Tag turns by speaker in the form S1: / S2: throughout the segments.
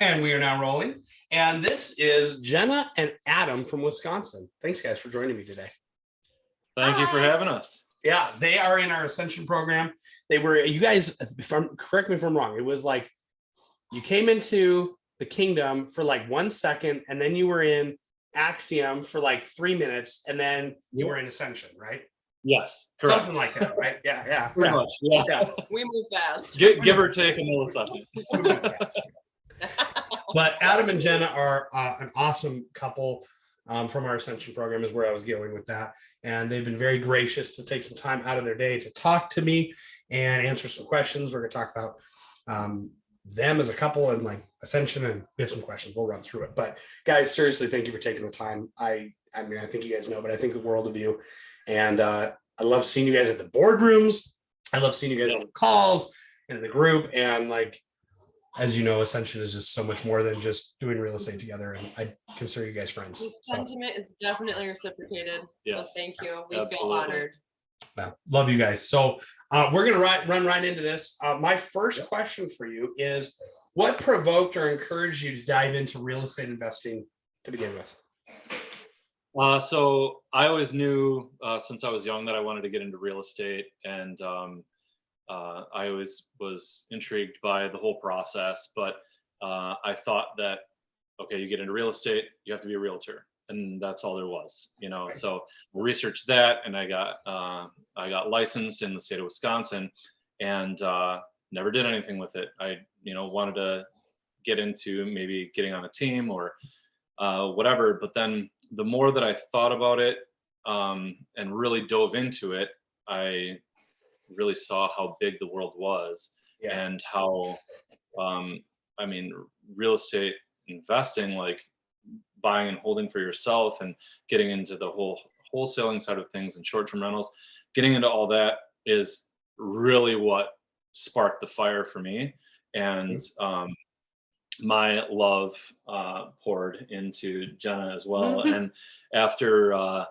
S1: And we are now rolling. And this is Jenna and Adam from Wisconsin. Thanks, guys, for joining me today.
S2: Thank you for having us.
S1: Yeah, they are in our Ascension program. They were, you guys, correct me if I'm wrong, it was like you came into the kingdom for like 1 second, and then you were in Axiom for like 3 minutes, and then you were in Ascension, right?
S2: Yes, correct.
S1: Something like that, right? Yeah.
S2: Pretty much, yeah.
S3: We move fast.
S2: Give or take a millisecond.
S1: But Adam and Jenna are an awesome couple from our Ascension program is where I was going with that. And they've been very gracious to take some time out of their day to talk to me and answer some questions. We're going to talk about them as a couple and like Ascension, and we have some questions. We'll run through it. But guys, seriously, thank you for taking the time. I mean, I think you guys know, but I think the world of you. And I love seeing you guys at the boardrooms. I love seeing you guys on the calls and in the group. And like, as you know, Ascension is just so much more than just doing real estate together. And I consider you guys friends.
S3: The sentiment is definitely reciprocated.
S2: Yes.
S3: So thank you. We
S2: Absolutely.
S3: feel honored.
S1: Well, love you guys. So we're going to run right into this. My first question for you is, what provoked or encouraged you to dive into real estate investing to begin with?
S2: So I always knew since I was young that I wanted to get into real estate, and I always was intrigued by the whole process. But I thought that, okay, you get into real estate, you have to be a realtor, and that's all there was, you know. Right. So I researched that, and I got licensed in the state of Wisconsin, and never did anything with it. I wanted to get into maybe getting on a team or whatever. But then the more that I thought about it and really dove into it, I really saw how big the world was. Yeah. And how, real estate investing, like buying and holding for yourself and getting into the whole wholesaling side of things and short-term rentals, getting into all that is really what sparked the fire for me. And my love poured into Jenna as well. And after,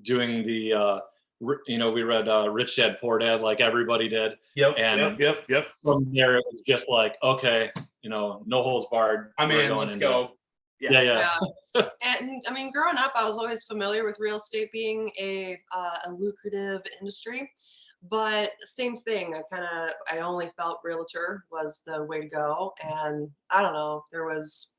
S2: doing the, we read Rich Dad, Poor Dad, like everybody did.
S1: Yep.
S2: From there, it was just like, okay, no holds barred.
S1: I'm in, let's go.
S2: Yeah.
S3: And I mean, growing up, I was always familiar with real estate being a lucrative industry. But same thing, I only felt realtor was the way to go. And I don't know, there was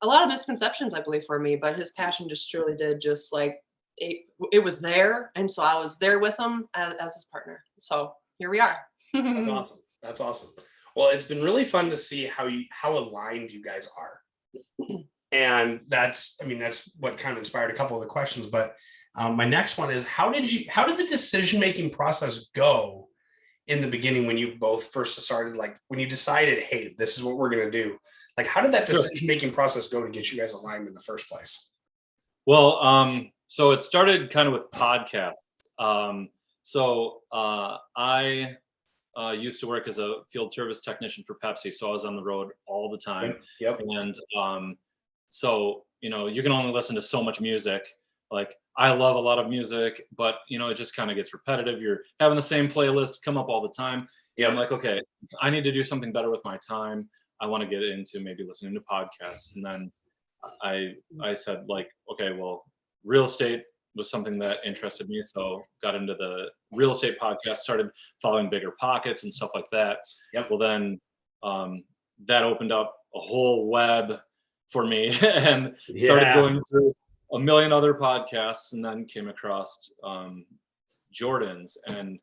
S3: a lot of misconceptions, I believe, for me, but his passion just truly did just like, it was there. And so I was there with him as his partner. So here we are.
S1: That's awesome. Well, it's been really fun to see how aligned you guys are. And that's what kind of inspired a couple of the questions. But my next one is, how did the decision-making process go in the beginning when you both first started, like when you decided, hey, this is what we're going to do? Like, how did that decision-making process go to get you guys aligned in the first place?
S2: Well, so it started kind of with podcasts. I used to work as a field service technician for Pepsi. So I was on the road all the time.
S1: Yep.
S2: And so, you can only listen to so much music. Like, I love a lot of music, but it just kind of gets repetitive. You're having the same playlist come up all the time. Yeah. I'm like, okay, I need to do something better with my time. I want to get into maybe listening to podcasts. And then I said, like, okay, well, real estate was something that interested me. So got into the real estate podcast, started following Bigger Pockets and stuff like that. Yep. Well, then that opened up a whole web for me and started going through a million other podcasts, and then came across Jordan's. And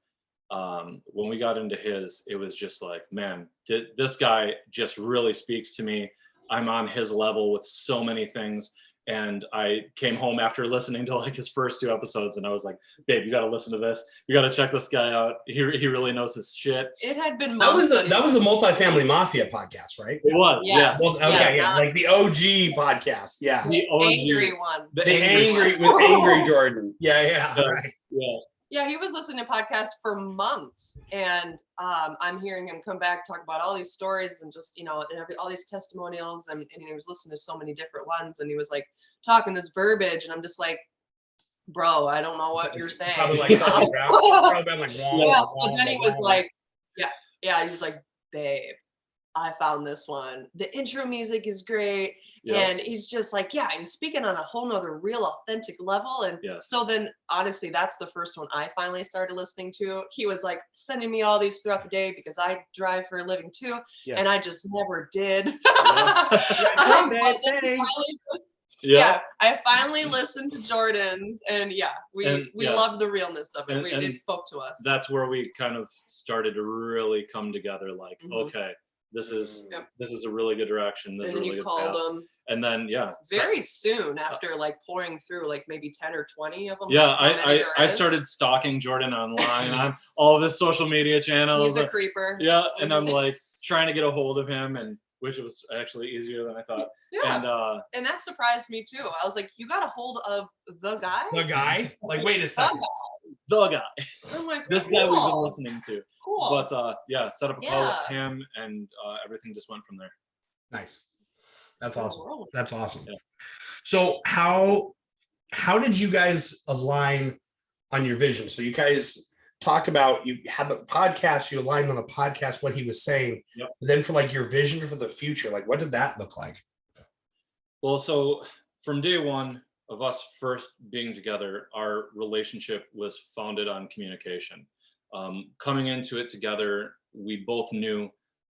S2: when we got into his, it was just like, man, this guy just really speaks to me. I'm on his level with so many things. And I came home after listening to like his first 2 episodes, and I was like, babe, you got to listen to this. You got to check this guy out. He really knows his shit.
S3: It had been
S1: months. That was the Multifamily Mafia podcast, right?
S2: It was.
S3: Yes.
S2: Well,
S1: okay. Yeah. Like the OG podcast. Yeah.
S3: The angry one.
S1: The angry with Angry Jordan. Yeah. Right.
S3: Yeah, he was listening to podcasts for months, and I'm hearing him come back, talk about all these stories and just, all these testimonials, and he was listening to so many different ones, and he was like talking this verbiage, and I'm just like, bro, I don't know what you're saying.
S1: Probably like, probably been like,
S3: and then he was like, he was like, babe, I found this one. The intro music is great.
S2: Yep.
S3: And he's just like, yeah, he's speaking on a whole nother real authentic level. And
S2: Yes.
S3: so then honestly, that's the first one I finally started listening to. He was like sending me all these throughout the day because I drive for a living too.
S1: Yes.
S3: And I just never did.
S1: Hey, thanks.
S3: Yeah, I finally listened to Jordan's, and yeah, we
S2: yeah.
S3: love the realness of it.
S2: And
S3: It spoke to us.
S2: That's where we kind of started to really come together. Like,
S3: Mhm.
S2: okay, this is
S3: Yep.
S2: this is a really good direction. This is
S3: And
S2: a really
S3: you
S2: good
S3: called
S2: path.
S3: them
S2: And then
S3: very soon after like pouring through like maybe 10 or 20 of them.
S2: yeah,
S3: like, how many
S2: I
S3: there is.
S2: started stalking Jordan online on all of his social media channels.
S3: He's a creeper.
S2: Yeah, and I'm
S3: Mhm.
S2: like trying to get a hold of him, and which was actually easier than I thought.
S3: Yeah, and that surprised me too. I was like, you got a hold of the guy?
S1: The guy? Like, wait a
S3: The
S1: second.
S2: The guy,
S3: guy. I'm like,
S2: this guy we've been
S3: cool.
S2: listening to.
S3: Cool.
S2: But yeah, set up a call with
S3: Yeah.
S2: him, and everything just went from there.
S1: Nice. That's
S3: Good
S1: awesome.
S3: world.
S1: That's awesome.
S2: Yeah.
S1: So how did you guys align on your vision? So you guys talked about, you had the podcast, you aligned on the podcast what he was saying.
S2: Yep.
S1: But then for like your vision for the future, like what did that look like?
S2: Well, so from day one of us first being together, our relationship was founded on communication. Coming into it together, we both knew,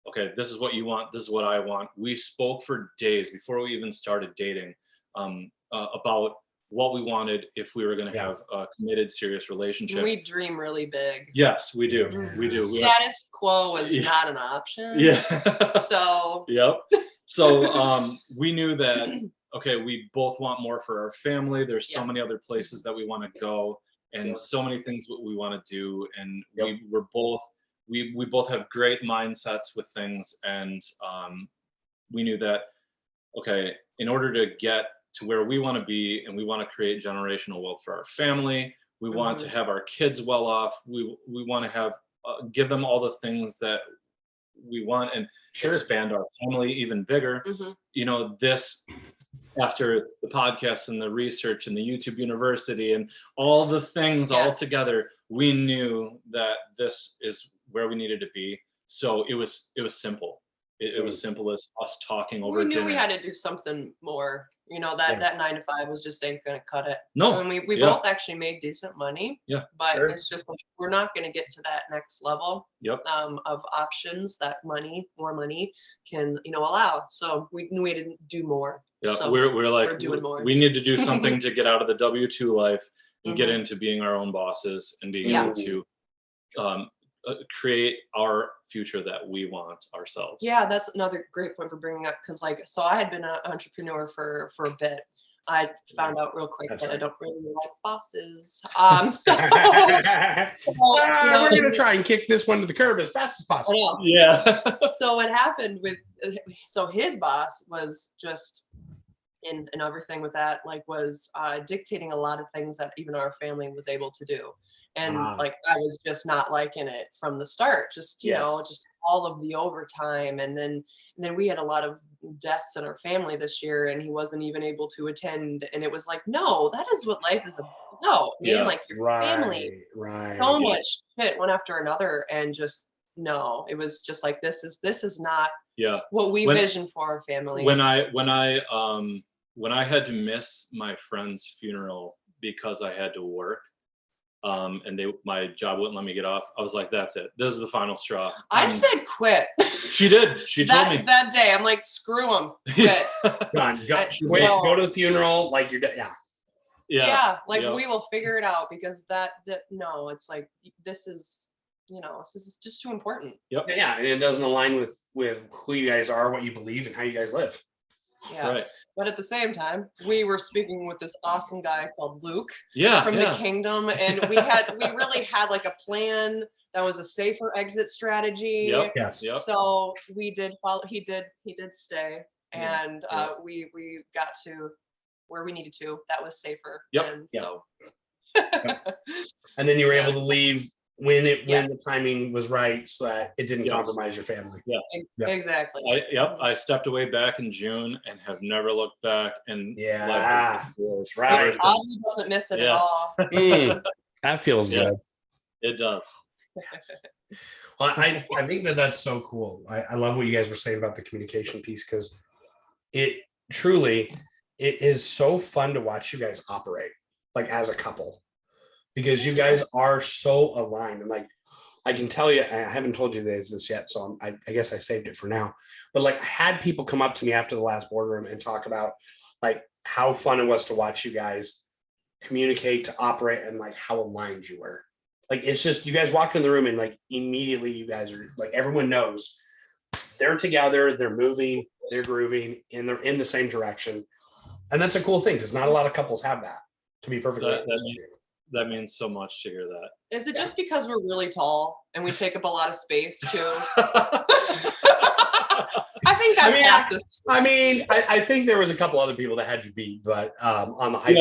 S2: okay, this is what you want, this is what I want. We spoke for days before we even started dating about what we wanted if we were going to
S1: Yeah.
S2: have a committed, serious relationship.
S3: We dream really big.
S2: Yes, we do.
S1: Yes.
S2: We do.
S3: Status quo is
S2: Yeah.
S3: not an option.
S2: Yeah.
S3: So
S2: Yep. So we knew that, okay, we both want more for our family. There's so
S3: Yeah.
S2: many other places that we want to go, and
S1: Yep.
S2: so many things that we want to do. And
S1: Yep.
S2: we both have great mindsets with things. And we knew that, okay, in order to get to where we want to be, and we want to create generational wealth for our family, we want to have our kids well off. We want to have give them all the things that we want, and
S1: Sure.
S2: expand our family even bigger.
S3: mhm.
S2: You know, this, after the podcast and the research and the YouTube University and all the things
S3: Yeah.
S2: all together, we knew that this is where we needed to be. So it was simple. It was simple as us talking over
S3: We knew
S2: dinner.
S3: we had to do something more. That
S1: Yeah.
S3: that 9 to 5 was just ain't gonna cut it.
S2: No.
S3: I mean, we
S2: Yeah.
S3: both actually made decent money.
S2: Yeah.
S3: But
S1: Sure.
S3: it's just like we're not gonna get to that next level
S2: Yep.
S3: of options that more money can allow. So we knew we didn't do more.
S2: Yeah,
S3: So
S2: we're like,
S3: we're doing more.
S2: we need to do something to get out of the W-2 life and get
S3: Mhm.
S2: into being our own bosses and being
S3: Yeah.
S2: able to create our future that we want ourselves.
S3: Yeah, that's another great point for bringing up because so I had been an entrepreneur for a bit. I found out real quick
S1: That's
S3: that I
S1: right.
S3: don't really like bosses.
S1: We're gonna try and kick this one to the curb as fast as
S3: I
S1: possible.
S3: know.
S2: Yeah.
S3: So what happened with his boss was just and everything with that was dictating a lot of things that even our family was able to do. And
S1: Ah.
S3: I was just not liking it from the start, just
S1: Yes.
S3: just all of the overtime. And then we had a lot of deaths in our family this year and he wasn't even able to attend. And it was like, no, that is what life is about, man.
S2: Yeah.
S3: Like your family,
S1: Right.
S3: so much shit one after another. And just, no, it was just like, this is not
S2: Yeah.
S3: what we
S2: When-
S3: vision for our family.
S2: When I had to miss my friend's funeral because I had to work, and my job wouldn't let me get off, I was like, that's it. This is the final straw.
S3: I said quit.
S2: She did. She told me.
S3: that day. I'm like, screw them. Quit.
S1: Done. Go,
S3: No.
S1: go to the funeral. Like you're dead. Yeah.
S2: Yeah.
S3: Yeah,
S2: Yep.
S3: we will figure it out because no, it's like this is this is just too important.
S2: Yep.
S1: Yeah. And it doesn't align with who you guys are, what you believe, and how you guys live.
S3: Yeah.
S2: Right.
S3: But at the same time, we were speaking with this awesome guy called Luke
S2: Yeah.
S3: from
S2: yeah.
S3: the kingdom, and we really had like a plan that was a safer exit strategy.
S2: Yep.
S1: Yes.
S2: Yep.
S3: So we did follow. He did stay,
S2: Yeah,
S3: and
S2: yeah.
S3: we got to where we needed to. That was safer.
S2: Yep,
S3: And
S1: yep.
S3: so.
S1: And then you were
S3: Yeah.
S1: able to leave when
S3: Yeah.
S1: the timing was right, so that it didn't
S2: Yes.
S1: compromise your family. Yeah.
S3: Exactly.
S2: I stepped away back in June and have never looked back. And
S1: Yeah.
S2: life is-
S1: That's right.
S3: It obviously doesn't miss it
S2: Yes.
S3: at all.
S1: That feels
S2: Yeah.
S1: good.
S2: It does.
S1: Well, I think that that's so cool. I love what you guys were saying about the communication piece, because it truly, it is so fun to watch you guys operate like as a couple, because you guys are so aligned. And like, I can tell you, I haven't told you this yet, so I guess I saved it for now. But like, I had people come up to me after the last boardroom and talk about like how fun it was to watch you guys communicate, to operate, and like how aligned you were. Like, it's just, you guys walk in the room and like immediately you guys are like, everyone knows they're together, they're moving, they're grooving, and they're in the same direction. And that's a cool thing, because not a lot of couples have that, to be perfectly honest with you.
S2: That means so much to hear that.
S3: Is it just because we're really tall and we take up a lot of space too? I think that's half the.
S1: I think there was a couple other people that had you beat, but on the height,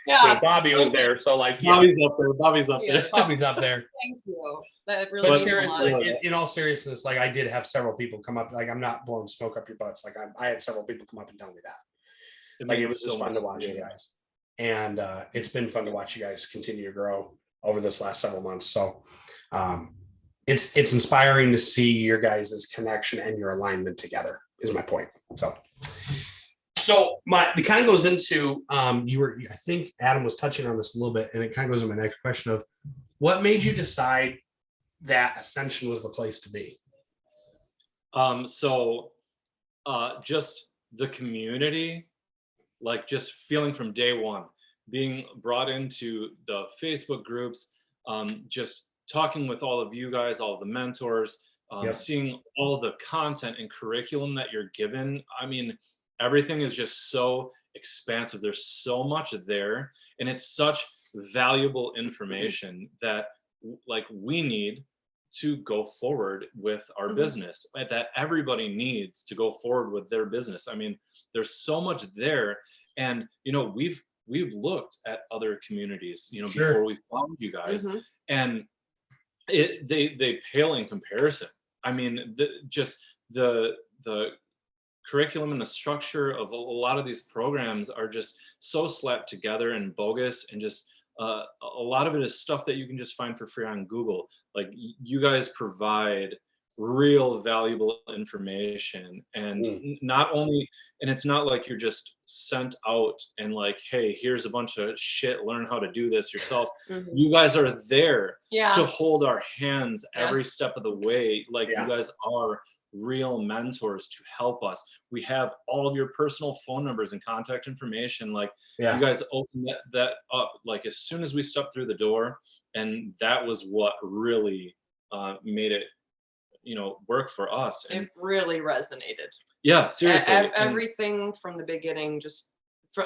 S3: Yeah.
S1: Bobby was there, so like,
S2: Bobby's up there. Bobby's up there.
S1: Bobby's up there.
S3: Thank you. That really
S1: But
S3: means a lot.
S1: seriously, in all seriousness, like, I did have several people come up. Like, I'm not blowing smoke up your butts. Like, I had several people come up and tell me that. Like, it was just fun to watch you guys, and it's been fun to watch you guys continue to grow over this last several months. So it's inspiring to see your guys' connection and your alignment together, is my point. So it kind of goes into I think Adam was touching on this a little bit, and it kind of goes into my next question of what made you decide that Ascension was the place to be?
S2: Just the community, like just feeling from day one, being brought into the Facebook groups, just talking with all of you guys, all of the mentors, seeing all the content and curriculum that you're given. I mean, everything is just so expansive. There's so much there, and it's such valuable information that like we need to go forward with our business, that everybody needs to go forward with their business. I mean, there's so much there. And, we've looked at other communities, before we found you guys, and they pale in comparison. I mean, the curriculum and the structure of a lot of these programs are just so slapped together and bogus, and just a lot of it is stuff that you can just find for free on Google. Like, you guys provide real valuable information, and not only, and it's not like you're just sent out and like, hey, here's a bunch of shit, learn how to do this yourself. You guys are there to hold our hands every step of the way. Like, you guys are real mentors to help us. We have all of your personal phone numbers and contact information. Like, you guys open that up like as soon as we stepped through the door, and that was what really made it work for us. And
S3: it really resonated.
S2: Yeah, seriously.
S3: Everything from the beginning,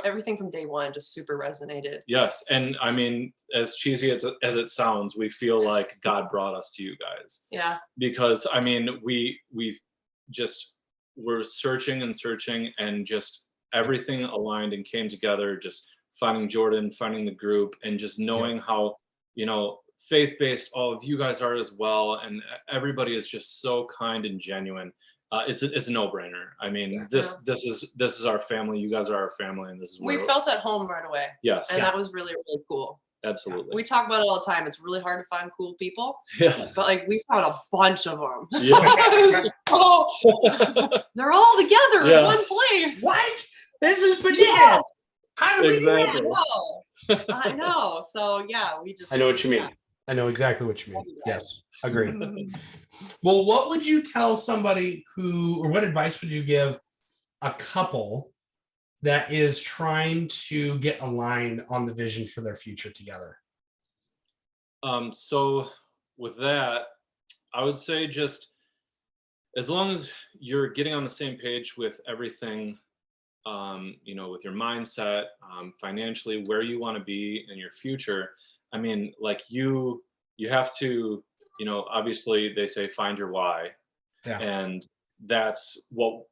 S3: everything from day one just super resonated.
S2: Yes. And I mean, as cheesy as it sounds, we feel like God brought us to you guys.
S3: Yeah.
S2: Because I mean, we're searching and just everything aligned and came together, just finding Jordan, finding the group, and just knowing how, faith-based all of you guys are as well. And everybody is just so kind and genuine. It's a no-brainer. I mean, this is our family. You guys are our family, and this is
S3: we felt at home right away.
S2: Yes,
S3: and that was really, really cool.
S2: Absolutely.
S3: We talk about it all the time. It's really hard to find cool people.
S2: Yeah.
S3: But like, we found a bunch of them.
S2: Yeah.
S3: So, they're all together in one place.
S1: What? This is bananas. How do we do that?
S3: I know. So
S1: I know what you mean. I know exactly what you mean. Yes, agreed. Well, what would you tell somebody or what advice would you give a couple that is trying to get aligned on the vision for their future together?
S2: So with that, I would say just as long as you're getting on the same page with everything, with your mindset, financially, where you want to be in your future. I mean, like you have to, obviously they say find your why. Yeah. And that's what,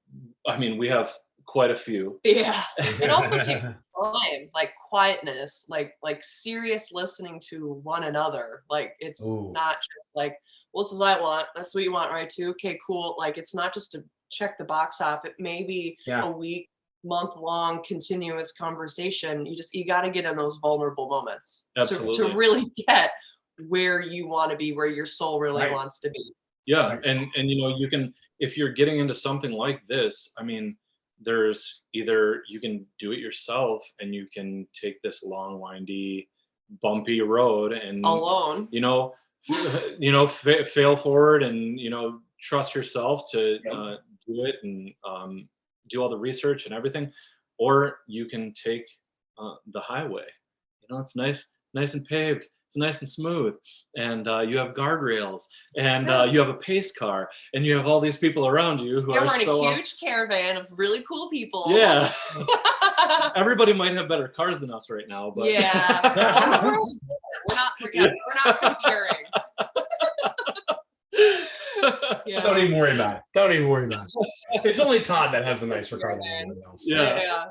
S2: I mean, we have quite a few.
S3: Yeah. It also takes time, like quietness, like serious listening to one another. Like, it's not just like, well, this is what I want. That's what you want, right? Too. Okay, cool. Like, it's not just to check the box off. It may be a week, month-long continuous conversation. You got to get in those vulnerable moments.
S2: Absolutely.
S3: To really get where you want to be, where your soul really
S1: Right.
S3: wants to be.
S2: Yeah,
S1: Right.
S2: and you know, you can, if you're getting into something like this, I mean, there's either you can do it yourself and you can take this long, windy, bumpy road and
S3: Alone.
S2: you know, fail forward and you know, trust yourself to
S1: Yep.
S2: do it and do all the research and everything, or you can take the highway. You know, it's nice and paved. It's nice and smooth, and you have guardrails, and you have a pace car, and you have all these people around you who
S3: Yeah,
S2: are
S3: we're in
S2: so
S3: a huge caravan of really cool people.
S2: yeah. Everybody might have better cars than us right now, but
S3: Yeah. We're not comparing. Yeah.
S1: Don't even worry about it. Don't even worry about it. It's only Todd that has the nicer car than anyone else.
S2: Yeah.
S3: Yeah.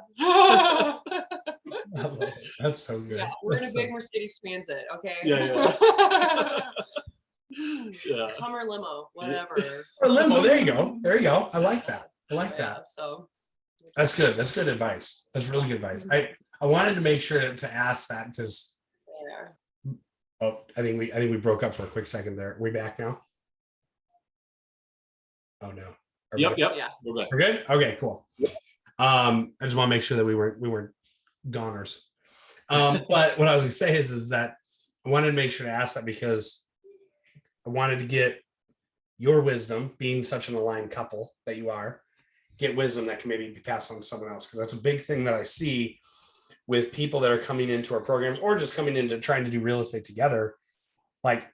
S1: I love it. That's so good.
S3: Yeah, we're in a
S1: That's
S3: big Mercedes Transit, okay?
S2: Yeah. Yeah.
S3: Hummer limo, whatever.
S1: Or limo. There you go. There you go. I like that. I like
S3: Yeah,
S1: that.
S3: so
S1: That's good. That's good advice. That's really good advice. I wanted to make sure to ask that because
S3: yeah.
S1: I think we broke up for a quick second there. Are we back now? Oh no. Are we
S2: Yep.
S1: good?
S2: Yep.
S3: Yeah.
S2: We're good.
S1: We're good? Okay, cool. I just want to make sure that we weren't goners. But what I was gonna say is that I wanted to make sure to ask that because I wanted to get your wisdom, being such an aligned couple that you are, get wisdom that can maybe be passed on to someone else. Because that's a big thing that I see with people that are coming into our programs or just coming into trying to do real estate together. Like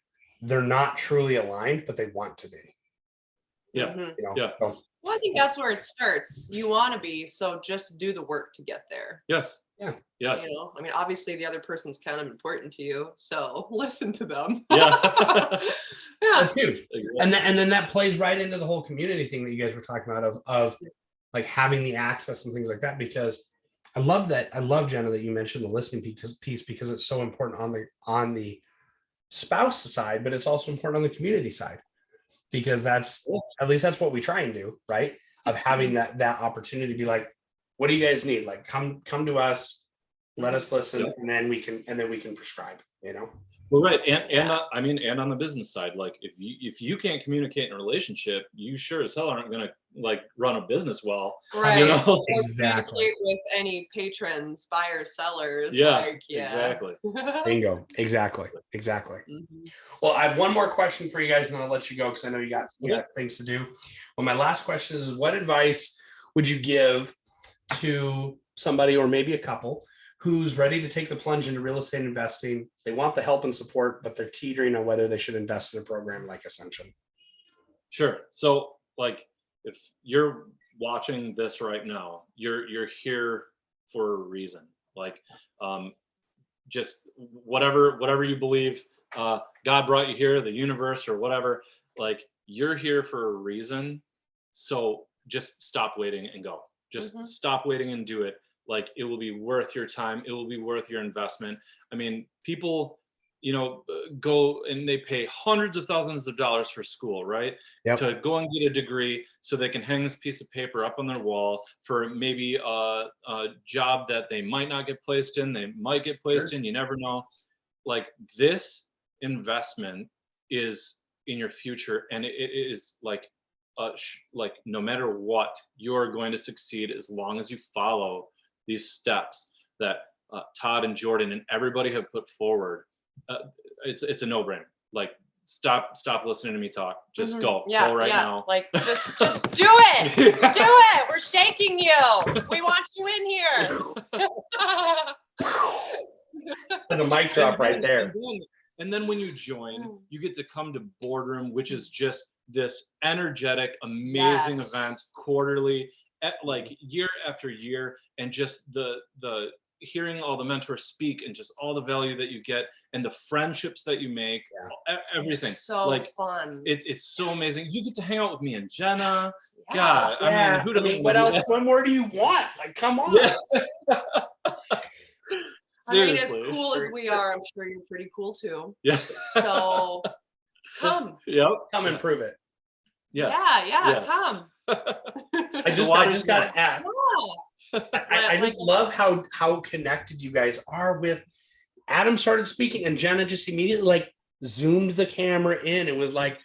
S1: they're not truly aligned, but they want to be.
S2: Yeah.
S3: Mhm.
S1: You know?
S2: Yeah.
S1: So,
S3: Well, I think that's where it starts. You want to be, so just do the work to get there.
S2: Yes.
S1: Yeah.
S2: Yes.
S3: You know, I mean, obviously the other person's kind of important to you, so listen to them.
S2: Yeah.
S3: Yeah.
S1: that's huge.
S2: Exactly.
S1: And then that plays right into the whole community thing that you guys were talking about of like having the access and things like that. Because I love Jenna that you mentioned the listening piece because it's so important on the spouse side, but it's also important on the community side because that's at least that's what we try and do, right? Of having that opportunity to be like, what do you guys need? Like come to us, let us listen,
S2: Yeah.
S1: and then we can prescribe, you know.
S2: Well, right, and I mean, and on the business side, like if you can't communicate in a relationship, you sure as hell aren't gonna like run a business well.
S3: Right.
S2: You know?
S3: Or
S1: Exactly.
S3: communicate with any patrons, buyers, sellers.
S2: Yeah.
S3: Like, yeah.
S2: Exactly.
S1: Bingo. Exactly.
S3: Mhm.
S1: Well, I have one more question for you guys, and then I'll let you go because I know you got things to do. Well, my last question is what advice would you give to somebody or maybe a couple who's ready to take the plunge into real estate investing? They want the help and support, but they're teetering on whether they should invest in a program like Ascension.
S2: Sure. So, like, if you're watching this right now, you're here for a reason. Like, just whatever you believe, God brought you here, the universe or whatever. Like, you're here for a reason. So just stop waiting and go. Just stop waiting and do it. Like, it will be worth your time. It will be worth your investment. I mean, people, you know, go and they pay hundreds of thousands of dollars for school, right?
S1: Yep.
S2: To go and get a degree so they can hang this piece of paper up on their wall for maybe a job that they might not get placed in. They might get placed in. You never know. Like, this investment is in your future, and it is like no matter what, you're going to succeed as long as you follow these steps that Todd and Jordan and everybody have put forward. It's a no-brainer. Like, stop listening to me talk. Just go right now.
S3: Like, just do it. Do it. We're shaking you. We want you in here.
S1: There's a mic drop right there.
S2: And then when you join, you get to come to Boardroom, which is just this energetic, amazing event quarterly, like year after year, and just the hearing all the mentors speak and just all the value that you get and the friendships that you make, everything.
S3: It's so
S2: like
S3: fun.
S2: It's so amazing. You get to hang out with me and Jenna.
S3: Yeah.
S2: God, I mean,
S1: what else? What more do you want? Like, come on.
S2: Yeah.
S3: I mean, as cool as we are, I'm sure you're pretty cool too.
S2: Yeah.
S3: So come.
S1: Come and prove it.
S2: Yes.
S3: Yeah, come.
S1: I just got to add. I just love how connected you guys are with. Adam started speaking and Jenna just immediately like zoomed the camera in and was like,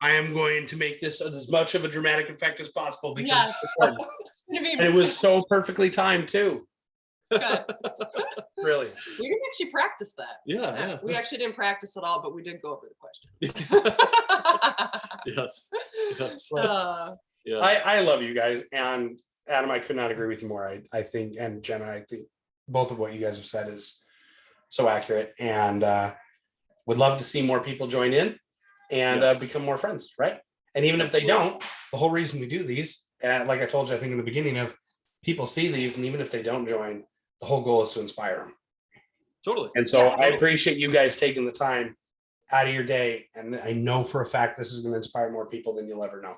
S1: I am going to make this as much of a dramatic effect as possible because
S3: Yes.
S1: it's fun.
S3: It's gonna be
S1: And it was so perfectly timed too.
S3: good.
S1: Really.
S3: We can actually practice that.
S2: Yeah.
S3: We actually didn't practice at all, but we did go over the questions.
S2: Yes. Yes.
S3: Yeah.
S1: I love you guys. And Adam, I could not agree with you more. I think, and Jenna, I think both of what you guys have said is so accurate. And would love to see more people join in and
S2: Yes.
S1: become more friends, right? And even if they
S3: Absolutely.
S1: don't, the whole reason we do these, like I told you, I think in the beginning of people see these, and even if they don't join, the whole goal is to inspire them.
S2: Totally.
S1: And so
S3: Yeah.
S1: I appreciate you guys taking the time out of your day. And I know for a fact this is going to inspire more people than you'll ever know.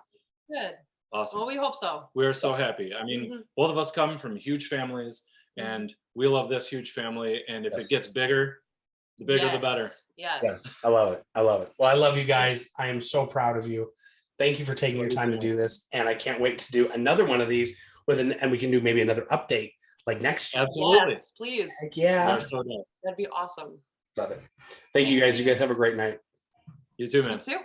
S3: Good.
S2: Awesome.
S3: Well, we hope so.
S2: We're so happy. I mean, both of us come from huge families, and we love this huge family. And if
S1: Yes.
S2: it gets bigger, the bigger the better.
S3: Yes.
S1: Yeah, I love it. I love it. Well, I love you guys. I am so proud of you. Thank you for taking your time to do this. And I can't wait to do another one of these and we can do maybe another update like next year.
S2: Absolutely.
S3: Yes, please.
S1: Heck yeah.
S2: We're so good.
S3: That'd be awesome.
S1: Love it. Thank you guys. You guys have a great night.
S2: You too, man.
S3: You too.